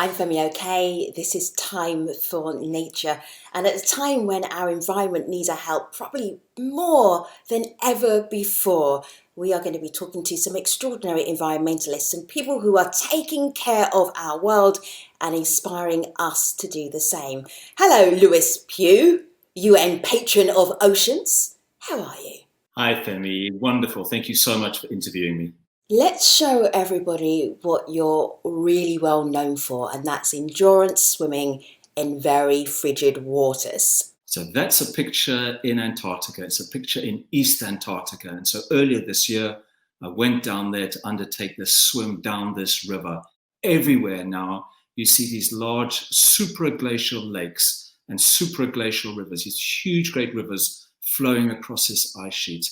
I'm Femi Oke. This is Time for Nature, and at a time when our environment needs our help probably more than ever before, we are going to be talking to some extraordinary environmentalists and people who are taking care of our world and inspiring us to do the same. Hello, Lewis Pugh, UN Patron of Oceans. How are you? Hi, Femi. Wonderful. Thank you so much for interviewing me. Let's show everybody what you're really well known for, and that's endurance swimming in very frigid waters. So that's a picture in Antarctica. It's a picture in East Antarctica. And so earlier this year, I went down there to undertake this swim down this river. Everywhere now, you see these large supraglacial lakes and supraglacial rivers, these huge, great rivers flowing across this ice sheet.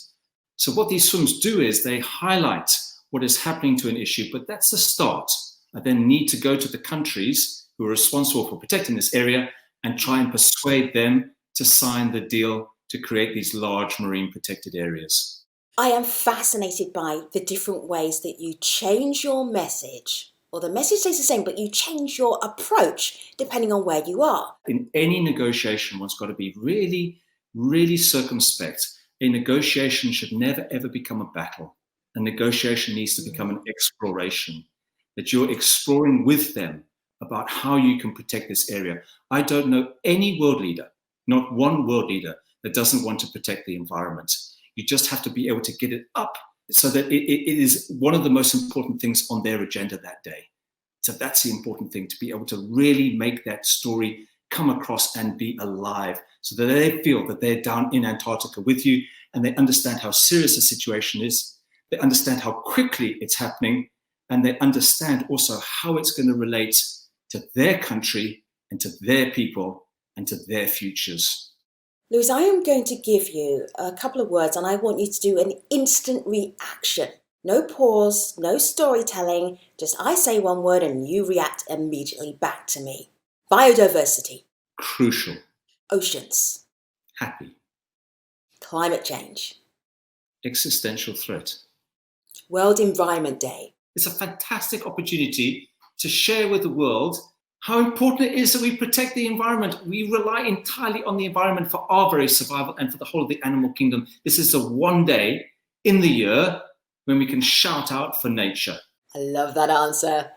So what these swims do is they highlight what is happening to an issue, but that's the start. I then need to go to the countries who are responsible for protecting this area and try and persuade them to sign the deal to create these large marine protected areas. I am fascinated by the different ways that you change your message, or the message stays the same, but you change your approach depending on where you are. In any negotiation, one's got to be really, really circumspect. A negotiation should never, ever become a battle. A negotiation needs to become an exploration, that you're exploring with them about how you can protect this area. I don't know any world leader, not one world leader, that doesn't want to protect the environment. You just have to be able to get it up so that it is one of the most important things on their agenda that day. So that's the important thing, to be able to really make that story come across and be alive, so that they feel that they're down in Antarctica with you and they understand how serious the situation is. They understand how quickly it's happening, and they understand also how it's going to relate to their country and to their people and to their futures. Lewis, I am going to give you a couple of words and I want you to do an instant reaction. No pause, no storytelling, just I say one word and you react immediately back to me. Biodiversity. Crucial. Oceans. Happy. Climate change. Existential threat. World Environment Day. It's a fantastic opportunity to share with the world how important it is that we protect the environment. We rely entirely on the environment for our very survival and for the whole of the animal kingdom. This is the one day in the year when we can shout out for nature. I love that answer.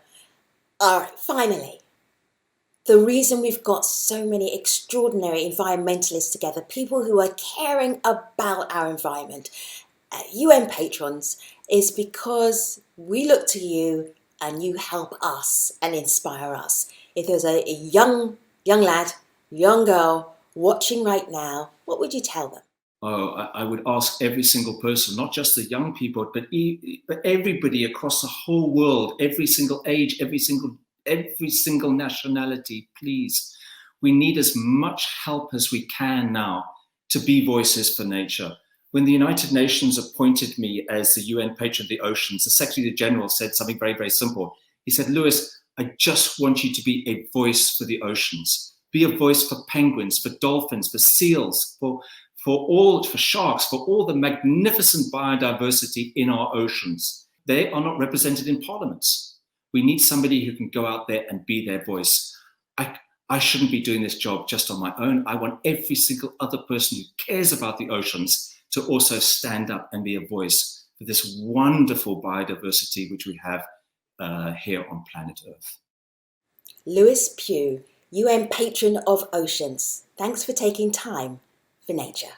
All right, finally, the reason we've got so many extraordinary environmentalists together, people who are caring about our environment, UN patrons, is because we look to you and you help us and inspire us. If there's a young lad, young girl watching right now, what would you tell them? Oh, I would ask every single person, not just the young people, but everybody across the whole world, every single age, every single nationality, please. We need as much help as we can now to be voices for nature. When the United Nations appointed me as the UN patron of the oceans, the Secretary General said something very, very simple. He said, Lewis, I just want you to be a voice for the oceans. Be a voice for penguins, for dolphins, for seals, for sharks, for all the magnificent biodiversity in our oceans. They are not represented in parliaments. We need somebody who can go out there and be their voice. I shouldn't be doing this job just on my own. I want every single other person who cares about the oceans to also stand up and be a voice for this wonderful biodiversity which we have here on planet Earth. Lewis Pugh, UN Patron of Oceans. Thanks for taking time for nature.